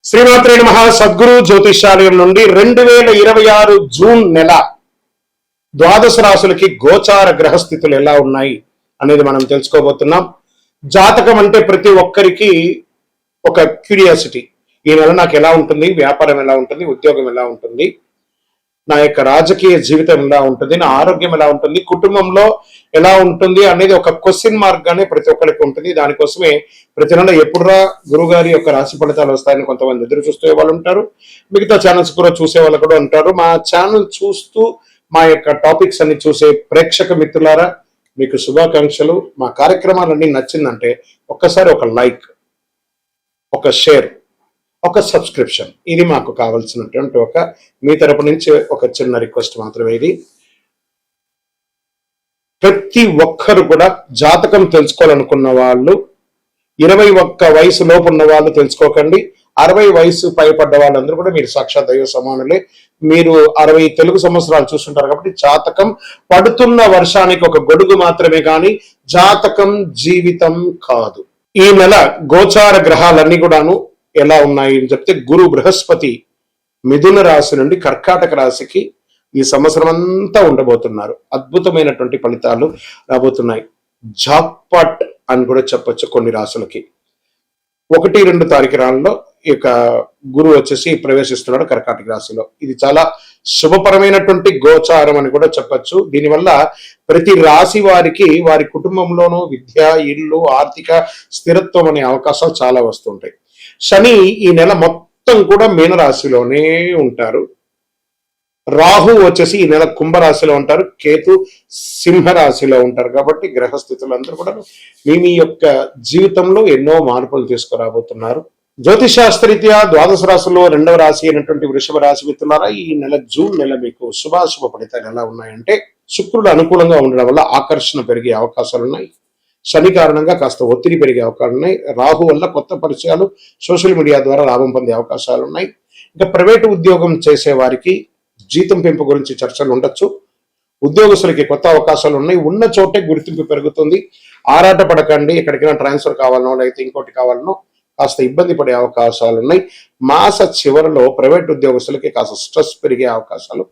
శ్రీమాత్రే నమః. సద్గురు జ్యోతిషాలయం నుండి 2026 జూన్ నెల ద్వాదశ రాశులకి గోచార గ్రహస్థితులు ఎలా ఉన్నాయి అనేది మనం తెలుసుకోబోతున్నాం. జాతకం అంటే ప్రతి ఒక్కరికి ఒక క్యూరియాసిటీ. ఈ నెల నాకు ఎలా ఉంటుంది, వ్యాపారం ఎలా ఉంటుంది, ఉద్యోగం ఎలా ఉంటుంది, నా యొక్క రాజకీయ జీవితం ఎలా ఉంటుంది, నా ఆరోగ్యం ఎలా ఉంటుంది, కుటుంబంలో ఎలా ఉంటుంది అనేది ఒక క్వశ్చన్ మార్క్ గానే ప్రతి ఒక్కరికి ఉంటుంది. దానికోసమే ప్రతి నెల ఎప్పుడురా గురుగారి యొక్క రాశి ఫలితాలు వస్తాయని కొంతమంది ఎదురు చూసే వాళ్ళు ఉంటారు. మిగతా ఛానల్స్ కూడా చూసే వాళ్ళు కూడా ఉంటారు. మా ఛానల్ చూస్తూ మా యొక్క టాపిక్స్ అన్ని చూసే ప్రేక్షక మిత్రులారా, మీకు శుభాకాంక్షలు. మా కార్యక్రమాలన్నీ నచ్చిందంటే ఒక్కసారి ఒక లైక్, ఒక షేర్, ఒక సబ్స్క్రిప్షన్, ఇది మాకు కావాల్సినటువంటి మీ తరపు నుంచి ఒక చిన్న రిక్వెస్ట్ మాత్రమే. ఇది ప్రతి ఒక్కరు కూడా జాతకం తెలుసుకోవాలనుకున్న వాళ్ళు 21 వయసు లోపు ఉన్న వాళ్ళు తెలుసుకోకండి. 60 వయసు పైపడ్డ వాళ్ళందరూ కూడా మీరు సాక్షాత్ దైవ సమానులే. మీరు 60 తెలుగు సంవత్సరాలు చూస్తుంటారు కాబట్టి జాతకం పడుతున్న వర్షానికి ఒక గొడుగు మాత్రమే కానీ జాతకం జీవితం కాదు. ఈ నెల గోచార గ్రహాలన్నీ కూడాను ఎలా ఉన్నాయి అని చెప్తే, గురు బృహస్పతి మిథున రాశి నుండి కర్కాటక రాశికి ఈ సంవత్సరం అంతా ఉండబోతున్నారు. అద్భుతమైనటువంటి ఫలితాలు రాబోతున్నాయి. జాక్పాట్ అని కూడా చెప్పొచ్చు కొన్ని రాశులకి. 1-2 తారీఖులలో ఈ యొక్క గురువు వచ్చేసి ప్రవేశిస్తున్నాడు కర్కాటక రాశిలో. ఇది చాలా శుభపరమైనటువంటి గోచారం అని కూడా చెప్పొచ్చు. దీనివల్ల ప్రతి రాశి వారికి వారి కుటుంబంలోనూ విద్య, ఇల్లు, ఆర్థిక స్థిరత్వం అనే అవకాశాలు చాలా వస్తుంటాయి. శని ఈ నెల మొత్తం కూడా మీనరాశిలోనే ఉంటారు. రాహు వచ్చేసి ఈ నెల కుంభరాశిలో ఉంటారు. కేతు సింహరాశిలో ఉంటారు. కాబట్టి గ్రహస్థితులందరూ కూడా మీ యొక్క జీవితంలో ఎన్నో మార్పులు తీసుకురాబోతున్నారు. జ్యోతిశాస్త్రరీత్యా ద్వాదశ రాశిలో 2వ రాశి అయినటువంటి వృషభ రాశి మిత్రులారా, ఈ నెల జూన్ నెల మీకు శుభాశుభ ఫలితాలు ఎలా ఉన్నాయంటే, శుక్రుడు అనుకూలంగా ఉండడం వల్ల ఆకర్షణ పెరిగే అవకాశాలు ఉన్నాయి. శని కారణంగా కాస్త ఒత్తిడి పెరిగే అవకాశాలు ఉన్నాయి. రాహు వల్ల కొత్త పరిచయాలు, సోషల్ మీడియా ద్వారా లాభం పొందే అవకాశాలు ఉన్నాయి. ఇంకా ప్రైవేటు ఉద్యోగం చేసే వారికి జీతం పెంపు గురించి చర్చలు ఉండొచ్చు. ఉద్యోగస్తులకి కొత్త అవకాశాలు ఉన్నాయి. ఉన్న చోటే గుర్తింపు పెరుగుతుంది. ఆరాట పడకండి. ఎక్కడికైనా ట్రాన్స్ఫర్ కావాలనో లేకపోతే ఇంకోటి కావాలనో కాస్త ఇబ్బంది పడే అవకాశాలు ఉన్నాయి. మాస చివరిలో ప్రైవేట్ ఉద్యోగస్తులకి కాస్త స్ట్రెస్ పెరిగే అవకాశాలు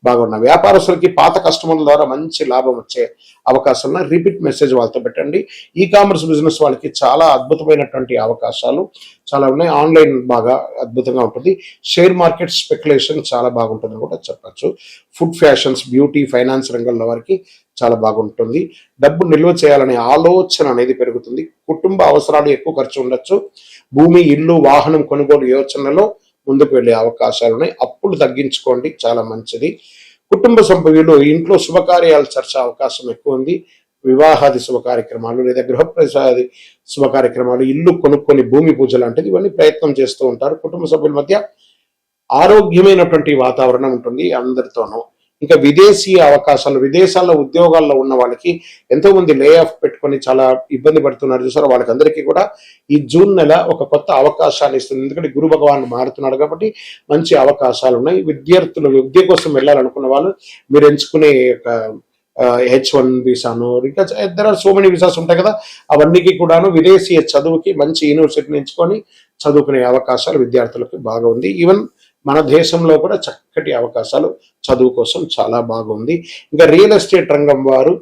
బాగున్నాయి. వ్యాపారస్తులకి పాత కస్టమర్ల ద్వారా మంచి లాభం వచ్చే అవకాశాలు ఉన్నాయి. రిపీట్ మెసేజ్ వాళ్ళతో పెట్టండి. ఈ కామర్స్ బిజినెస్ వాళ్ళకి చాలా అద్భుతమైనటువంటి అవకాశాలు చాలా ఉన్నాయి. ఆన్లైన్ బాగా అద్భుతంగా ఉంటుంది. షేర్ మార్కెట్ స్పెక్యులేషన్ చాలా బాగుంటుందని కూడా చెప్పచ్చు. ఫుడ్, ఫ్యాషన్స్, బ్యూటీ, ఫైనాన్స్ రంగంలో వారికి చాలా బాగుంటుంది. డబ్బు నిల్వ చేయాలనే ఆలోచన అనేది పెరుగుతుంది. కుటుంబ అవసరాలు ఎక్కువ ఖర్చు ఉండొచ్చు. భూమి, ఇల్లు, వాహనం కొనుగోలు యోచనలో ముందుకు వెళ్లే అవకాశాలు ఉన్నాయి. అప్పులు తగ్గించుకోండి, చాలా మంచిది. కుటుంబ సభ్యులు ఇంట్లో శుభకార్యాలు చర్చ అవకాశం ఎక్కువ ఉంది. వివాహాది శుభ కార్యక్రమాలు లేదా గృహప్రవేశాది శుభ కార్యక్రమాలు, ఇల్లు కొనుక్కొని భూమి పూజ లాంటిది ఇవన్నీ ప్రయత్నం చేస్తూ ఉంటారు. కుటుంబ సభ్యుల మధ్య ఆరోగ్యమైనటువంటి వాతావరణం ఉంటుంది అందరితోనూ. ఇంకా విదేశీ అవకాశాలు, విదేశాల్లో ఉద్యోగాల్లో ఉన్న వాళ్ళకి ఎంతో మంది లే ఆఫ్ పెట్టుకొని చాలా ఇబ్బంది పడుతున్నారు చూసారు. వాళ్ళకందరికీ కూడా ఈ జూన్ నెల ఒక కొత్త అవకాశాన్ని ఇస్తుంది. ఎందుకంటే గురు భగవాన్ మారుతున్నాడు కాబట్టి మంచి అవకాశాలు ఉన్నాయి. విద్యార్థులు విద్య కోసం వెళ్ళాలనుకున్న వాళ్ళు మీరు ఎంచుకునే H1 వీసాను, ఇంకా there are so many visas ఉంటాయి కదా, అవన్నీకి కూడాను విదేశీ చదువుకి మంచి యూనివర్సిటీని ఎంచుకొని చదువుకునే అవకాశాలు విద్యార్థులకు బాగా ఉంది. ఈవెన్ మన దేశంలో కూడా చక్కటి అవకాశాలు చదువు కోసం చాలా బాగుంది. ఇంకా రియల్ ఎస్టేట్ రంగం వారు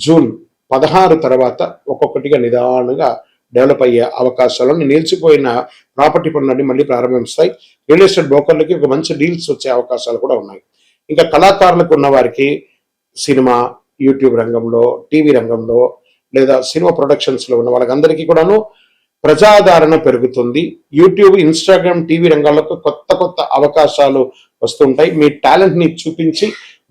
జూన్ 16 తర్వాత ఒక్కొక్కటిగా నిదానంగా డెవలప్ అయ్యే అవకాశాలను, నిలిచిపోయిన ప్రాపర్టీ పనులన్నీ మళ్ళీ ప్రారంభిస్తాయి. రియల్ ఎస్టేట్ బ్రోకర్లకి ఒక మంచి డీల్స్ వచ్చే అవకాశాలు కూడా ఉన్నాయి. ఇంకా కళాకారులకు ఉన్న వారికి సినిమా, యూట్యూబ్ రంగంలో, టీవీ రంగంలో లేదా సినిమా ప్రొడక్షన్స్ లో ఉన్న వాళ్ళకందరికీ కూడాను ప్రజాదరణ పెరుగుతుంది. యూట్యూబ్, ఇన్స్టాగ్రామ్, టీవీ రంగాలకు కొత్త అవకాశాలు వస్తుంటాయి. మీ టాలెంట్ ని చూపించి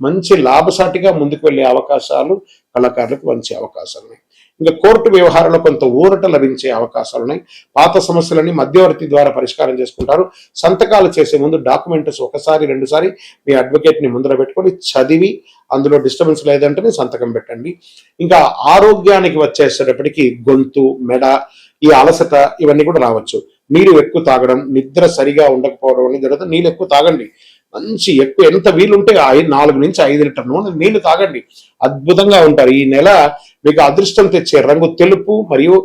మంచి లాభసాటిగా ముందుకు వెళ్లే అవకాశాలు కళాకారులకు మంచి అవకాశాలు ఉన్నాయి. ఇంకా కోర్టు వ్యవహారంలో కొంత ఊరట లభించే అవకాశాలు ఉన్నాయి. పాత సమస్యలని మధ్యవర్తి ద్వారా పరిష్కారం చేసుకుంటారు. సంతకాలు చేసే ముందు డాక్యుమెంట్స్ 1-2 మీ అడ్వకేట్ ని ముందర పెట్టుకొని చదివి అందులో డిస్టర్బెన్స్ లేదంటే సంతకం పెట్టండి. ఇంకా ఆరోగ్యానికి వచ్చేసేటప్పటికి గొంతు, మెడ, ఈ అలసట ఇవన్నీ కూడా రావచ్చు. నీరు ఎక్కువ తాగడం, నిద్ర సరిగా ఉండకపోవడం అనేది జరుగుతుంది. నీళ్ళు ఎక్కువ తాగండి. మంచి ఎక్కువ ఎంత వీలుంటే 4 నుంచి 5 లీటర్ నూనె నీళ్లు తాగండి, అద్భుతంగా ఉంటారు. ఈ నెల మీకు అదృష్టం తెచ్చే రంగు తెలుపు మరియు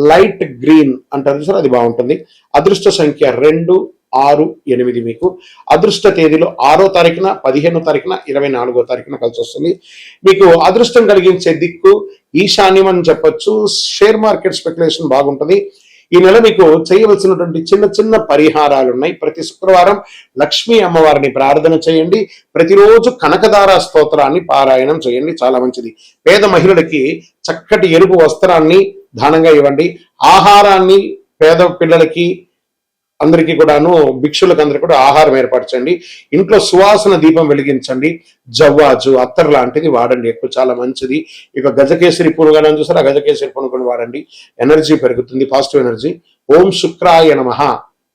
లైట్ గ్రీన్ అంటారు చూసారు, అది బాగుంటుంది. అదృష్ట సంఖ్య 2, 6, 8. మీకు అదృష్ట తేదీలో 6వ తారీఖున, 15వ తారీఖున, 24వ తారీఖున కలిసి వస్తుంది. మీకు అదృష్టం కలిగించే దిక్కు ఈశాన్యం అని చెప్పొచ్చు. షేర్ మార్కెట్ స్పెక్యులేషన్ బాగుంటుంది. ఈ నెల మీకు చేయవలసినటువంటి చిన్న చిన్న పరిహారాలు ఉన్నాయి. ప్రతి శుక్రవారం లక్ష్మీ అమ్మవారిని ప్రార్థన చేయండి. ప్రతిరోజు కనకదార స్తోత్రాన్ని పారాయణం చేయండి, చాలా మంచిది. పేద మహిళలకి చక్కటి ఎరుపు వస్త్రాన్ని దానంగా ఇవ్వండి. ఆహారాన్ని పేద పిల్లలకి అందరికీ కూడాను, భిక్షులకు అందరికీ కూడా ఆహారం ఏర్పాటు చేయండి. ఇంట్లో సువాసన దీపం వెలిగించండి. జవ్వాజు అత్తర్ లాంటిది వాడండి, ఎక్కువ చాలా మంచిది. ఇక గజకేసరి పునుగనం చూసారు, ఆ గజకేసరి పునుగుని వాడండి, ఎనర్జీ పెరుగుతుంది, పాజిటివ్ ఎనర్జీ. ఓం శుక్రాయ నమః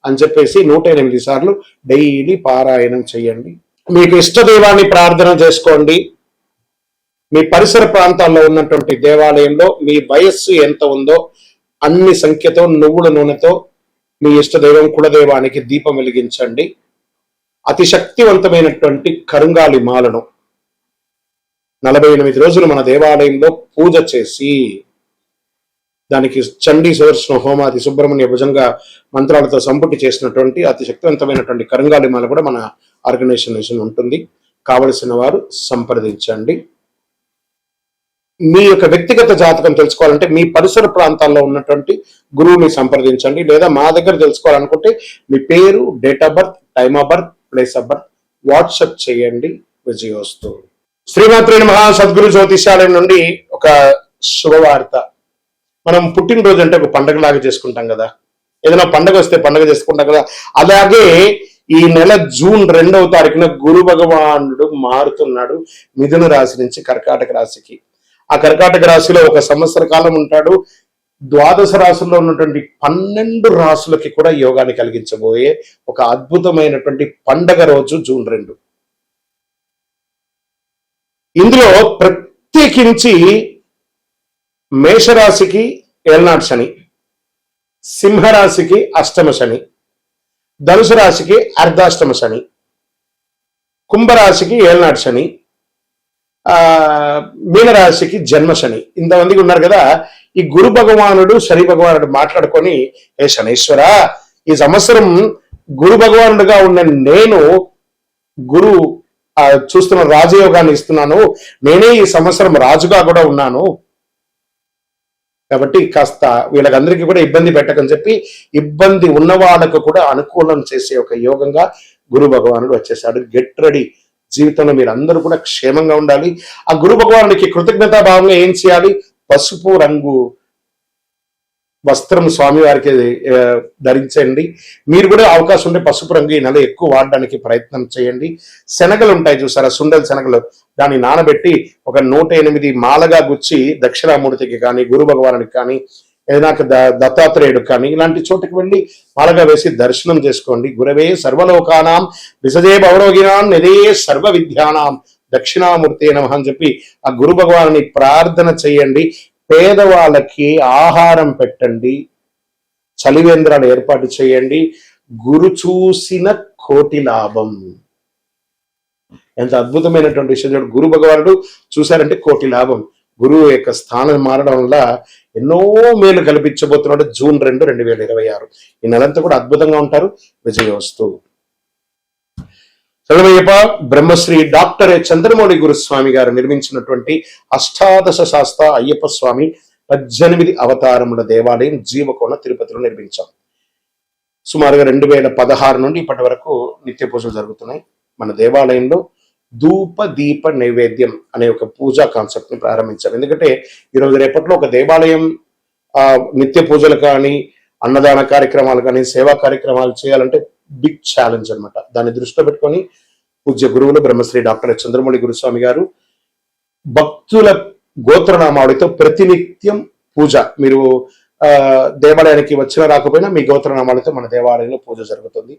అని చెప్పేసి 108 సార్లు డైలీ పారాయణం చేయండి. మీకు ఇష్టదైవాన్ని ప్రార్థన చేసుకోండి. మీ పరిసర ప్రాంతాల్లో ఉన్నటువంటి దేవాలయంలో మీ వయస్సు ఎంత ఉందో అన్ని సంఖ్యతో నువ్వుల నూనెతో మీ ఇష్టదైవం కులదైవానికి దీపం వెలిగించండి. అతి శక్తివంతమైనటువంటి కరుంగాలి మాలను 48 రోజులు మన దేవాలయంలో పూజ చేసి దానికి చండీ సుదర్శన హోమాది సుబ్రహ్మణ్య భుజంగా మంత్రాలతో సంపుటి చేసినటువంటి అతి శక్తివంతమైనటువంటి కరుంగాలి మాల కూడా మన ఆర్గనైజేషన్ ఉంటుంది. కావలసిన వారు సంప్రదించండి. మీ యొక్క వ్యక్తిగత జాతకం తెలుసుకోవాలంటే మీ పరిసర ప్రాంతాల్లో ఉన్నటువంటి గురువుని సంప్రదించండి, లేదా మా దగ్గర తెలుసుకోవాలనుకుంటే మీ పేరు, date of birth, time of birth, place of birth WhatsApp చేయండి. విజయోస్తు. శ్రీమాత్రే నమః. సద్గురు జ్యోతిషాలయం నుండి ఒక శుభవార్త. మనం పుట్టినరోజు అంటే ఒక పండగలాగా చేసుకుంటాం కదా, ఏదైనా పండగ వస్తే పండగ చేసుకుంటాం కదా, అలాగే ఈ నెల జూన్ 2వ తారీఖున గురు భగవానుడు మారుతున్నాడు మిథున రాశి నుంచి కర్కాటక రాశికి. ఆ కర్కాటక రాశిలో 1 సంవత్సర కాలం ఉంటాడు. ద్వాదశ రాశుల్లో ఉన్నటువంటి 12 రాశులకి కూడా యోగాన్ని కలిగించబోయే ఒక అద్భుతమైనటువంటి పండగ రోజు జూన్ 2. ఇందులో ప్రత్యేకించి మేషరాశికి ఏళ్నాడు శని, సింహరాశికి అష్టమ శని, ధనుసు రాశికి అర్ధాష్టమ శని, కుంభరాశికి ఏళ్నాడు శని, మీనరాశికి జన్మ శని. ఇంతమందికి ఉన్నారు కదా. ఈ గురు భగవానుడు శని భగవానుడు మాట్లాడుకొని, ఏ శనీశ్వర, ఈ సంవత్సరం గురు భగవానుడుగా ఉన్న నేను గురు చూస్తున్న రాజయోగాన్ని ఇస్తున్నాను, నేనే ఈ సంవత్సరం రాజుగా కూడా ఉన్నాను, కాబట్టి కాస్త వీళ్ళకందరికీ కూడా ఇబ్బంది పెట్టకని చెప్పి ఇబ్బంది ఉన్న వాళ్ళకు కూడా అనుకూలం చేసే ఒక యోగంగా గురు భగవానుడు వచ్చేసాడు. Get ready. జీవితంలో మీరు అందరూ కూడా క్షేమంగా ఉండాలి. ఆ గురు భగవానుడికి కృతజ్ఞతా భావంగా ఏం చేయాలి? పసుపు రంగు వస్త్రం స్వామివారికి ధరించండి. మీరు కూడా అవకాశం ఉంటే పసుపు రంగు ఈ నెల ఎక్కువ వాడడానికి ప్రయత్నం చేయండి. శనగలు ఉంటాయి చూసారా, సుండల శనగలు, దాన్ని నానబెట్టి ఒక 108 మాలగా గుచ్చి దక్షిణామూర్తికి కానీ, గురు భగవానుడికి కానీ, ఏదైనా దత్తాత్రేయుడు కానీ ఇలాంటి చోటుకి వెళ్ళి మాలగా వేసి దర్శనం చేసుకోండి. గురవే సర్వలోకానాం విసజే భవరోగినాం నిదే సర్వ విద్యానాం దక్షిణామూర్తి నమః అని చెప్పి ఆ గురు భగవానుని ప్రార్థన చేయండి. పేదవాళ్ళకి ఆహారం పెట్టండి, చలివేంద్రాలు ఏర్పాటు చేయండి. గురు చూసిన కోటి లాభం. ఎంత అద్భుతమైనటువంటి విషయం. గురు భగవానుడు చూశారంటే కోటి లాభం. గురువు యొక్క స్థానం మారడం వల్ల ఎన్నో మేలు కల్పించబోతున్నాడు. జూన్ 2, 2026 ఈ నెలంతా కూడా అద్భుతంగా ఉంటారు. విజయోస్తు. చదవయ్యప్ప. బ్రహ్మశ్రీ డాక్టర్ చంద్రమౌళి గురుస్వామి గారు నిర్మించినటువంటి అష్టాదశ శాస్త్ర అయ్యప్ప స్వామి 18 అవతారముల దేవాలయం జీవకోణ తిరుపతిలో నిర్మించాం. సుమారుగా 2016 నుండి ఇప్పటి వరకు నిత్య పూజలు జరుగుతున్నాయి. మన దేవాలయంలో ధూప దీప నైవేద్యం అనే ఒక పూజా కాన్సెప్ట్ ని ప్రారంభించారు. ఎందుకంటే ఈరోజు రేపట్లో ఒక దేవాలయం నిత్య పూజలు కానీ, అన్నదాన కార్యక్రమాలు కానీ, సేవా కార్యక్రమాలు చేయాలంటే బిగ్ ఛాలెంజ్ అనమాట. దాన్ని దృష్టిలో పెట్టుకొని పూజ్య గురువులు బ్రహ్మశ్రీ డాక్టర్ చంద్రమౌళి గురుస్వామి గారు భక్తుల గోత్రనామావళితో ప్రతినిత్యం పూజ, మీరు దేవాలయానికి వచ్చినా రాకపోయినా మీ గోత్రనామాలతో మన దేవాలయంలో పూజ జరుగుతుంది.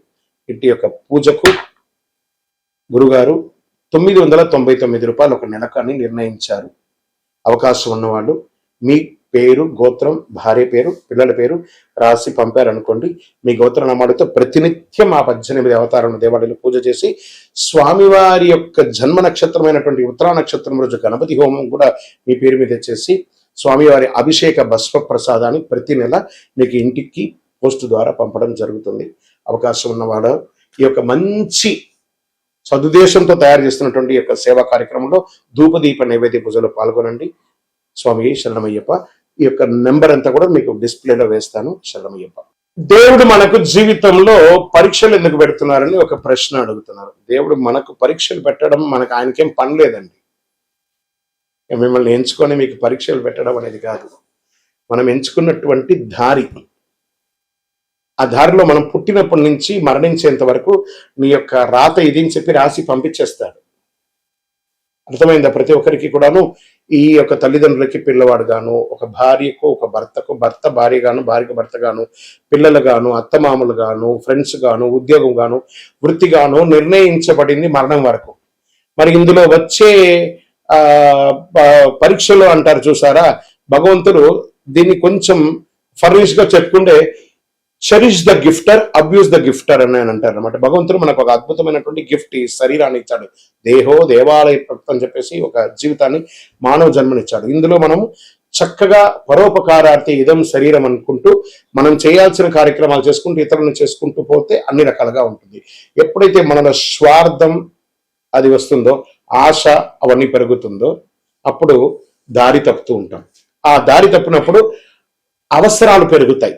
ఇంటి యొక్క పూజకు గురుగారు 999 రూపాయలు ఒక నెలకాన్ని నిర్ణయించారు. అవకాశం ఉన్నవాళ్ళు మీ పేరు, గోత్రం, భార్య పేరు, పిల్లల పేరు రాసి పంపారనుకోండి. మీ గోత్రనామాలతో ప్రతినిత్యం ఆ 18 అవతారాలను దేవాలయంలో పూజ చేసి స్వామివారి యొక్క జన్మ నక్షత్రమైనటువంటి ఉత్తరా నక్షత్రం రోజు గణపతి హోమం కూడా మీ పేరు మీద చేసి స్వామివారి అభిషేక భస్మ ప్రసాదాన్ని ప్రతి నెల మీకు ఇంటికి పోస్టు ద్వారా పంపడం జరుగుతుంది. అవకాశం ఉన్నవాడు ఈ యొక్క మంచి సదుద్దేశంతో తయారు చేస్తున్నటువంటి ఈ యొక్క సేవా కార్యక్రమంలో ధూపదీప నైవేద్య పూజలో పాల్గొనండి. స్వామి శరణమయ్యప్ప. ఈ యొక్క నెంబర్ అంతా కూడా మీకు డిస్ప్లేలో వేస్తాను. శరణమయ్యప్ప. దేవుడు మనకు జీవితంలో పరీక్షలు ఎందుకు పెడుతున్నారని ఒక ప్రశ్న అడుగుతున్నారు. దేవుడు మనకు పరీక్షలు పెట్టడం మనకు ఆయనకేం పని లేదండి. మిమ్మల్ని ఎంచుకొని మీకు పరీక్షలు పెట్టడం అనేది కాదు. మనం ఎంచుకున్నటువంటి దారి, ఆ దారిలో మనం పుట్టినప్పటి నుంచి మరణించేంత వరకు నీ యొక్క రాత ఇది అని చెప్పి రాసి పంపించేస్తాడు. అర్థమైందా? ప్రతి ఒక్కరికి కూడాను ఈ యొక్క తల్లిదండ్రులకి పిల్లవాడు గాను, ఒక భార్యకు ఒక భర్తకు భర్త భార్య గాను, భార్యకు భర్త గాను, పిల్లలు గాను, అత్తమామలు గాను, ఫ్రెండ్స్ గాను, ఉద్యోగం గాను, వృత్తి గాను నిర్ణయించబడింది మరణం వరకు. మరి ఇందులో వచ్చే పరీక్షలు అంటారు చూసారా, భగవంతుడు దీన్ని కొంచెం ఫర్నిష్ గా చెప్పుకుంటే చెరిష్ ద గిఫ్టర్, అబ్యూస్ ద గిఫ్టర్ అని అంటారు అనమాట. భగవంతుడు మనకు ఒక అద్భుతమైనటువంటి గిఫ్ట్, ఈ శరీరాన్ని ఇచ్చాడు. దేహో దేవాలయ ప్రకృతి అని చెప్పేసి ఒక జీవితాన్ని, మానవ జన్మనిచ్చాడు. ఇందులో మనము చక్కగా పరోపకారార్థి ఇదం శరీరం అనుకుంటూ మనం చేయాల్సిన కార్యక్రమాలు చేసుకుంటూ ఇతరులను చేసుకుంటూ పోతే అన్ని రకాలుగా ఉంటుంది. ఎప్పుడైతే మనలో స్వార్థం అది వస్తుందో, ఆశ అవన్నీ పెరుగుతుందో, అప్పుడు దారి తప్పుతూ ఉంటాం. ఆ దారి తప్పినప్పుడు అవసరాలు పెరుగుతాయి.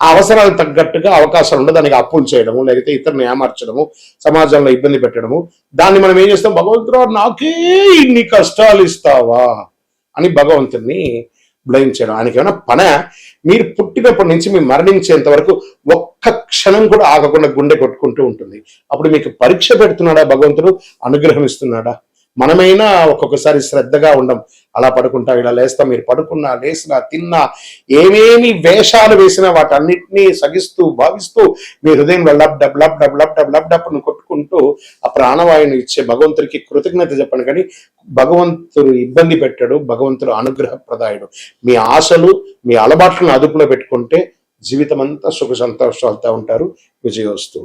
ఆ అవసరాలకు తగ్గట్టుగా అవకాశాలు ఉండదు. దానికి అప్పులు చేయడము, లేకపోతే ఇతరులను ఏమార్చడము, సమాజంలో ఇబ్బంది పెట్టడము. దాన్ని మనం ఏం చేస్తాం? భగవంతుడు నాకే ఇన్ని కష్టాలు ఇస్తావా అని భగవంతుడిని బ్లేమ్ చేయడం. ఆయనకి ఏమైనా పన? మీరు పుట్టినప్పటి నుంచి మీరు మరణించేంత వరకు ఒక్క క్షణం కూడా ఆగకుండా గుండె కొట్టుకుంటూ ఉంటుంది. అప్పుడు మీకు పరీక్ష పెడుతున్నాడా భగవంతుడు? అనుగ్రహం ఇస్తున్నాడా? మనమైనా ఒక్కొక్కసారి శ్రద్ధగా ఉండం. అలా పడుకుంటా, ఇలా లేస్తాం. మీరు పడుకున్నా, లేసినా, తిన్నా, ఏమేమి వేషాలు వేసినా వాటన్నిటినీ సగిస్తూ భావిస్తూ మీ హృదయంలో lub dub lub dub lub dub lub డబ్ను కొట్టుకుంటూ ఆ ప్రాణవాయుని ఇచ్చే భగవంతుడికి కృతజ్ఞత చెప్పండి. కానీ భగవంతుడు ఇబ్బంది పెట్టాడు. భగవంతుడు అనుగ్రహ ప్రదాయుడు. మీ ఆశలు, మీ అలవాట్లను అదుపులో పెట్టుకుంటే జీవితం అంతా సుఖ సంతోషాలతో ఉంటారు. విజయోస్తు.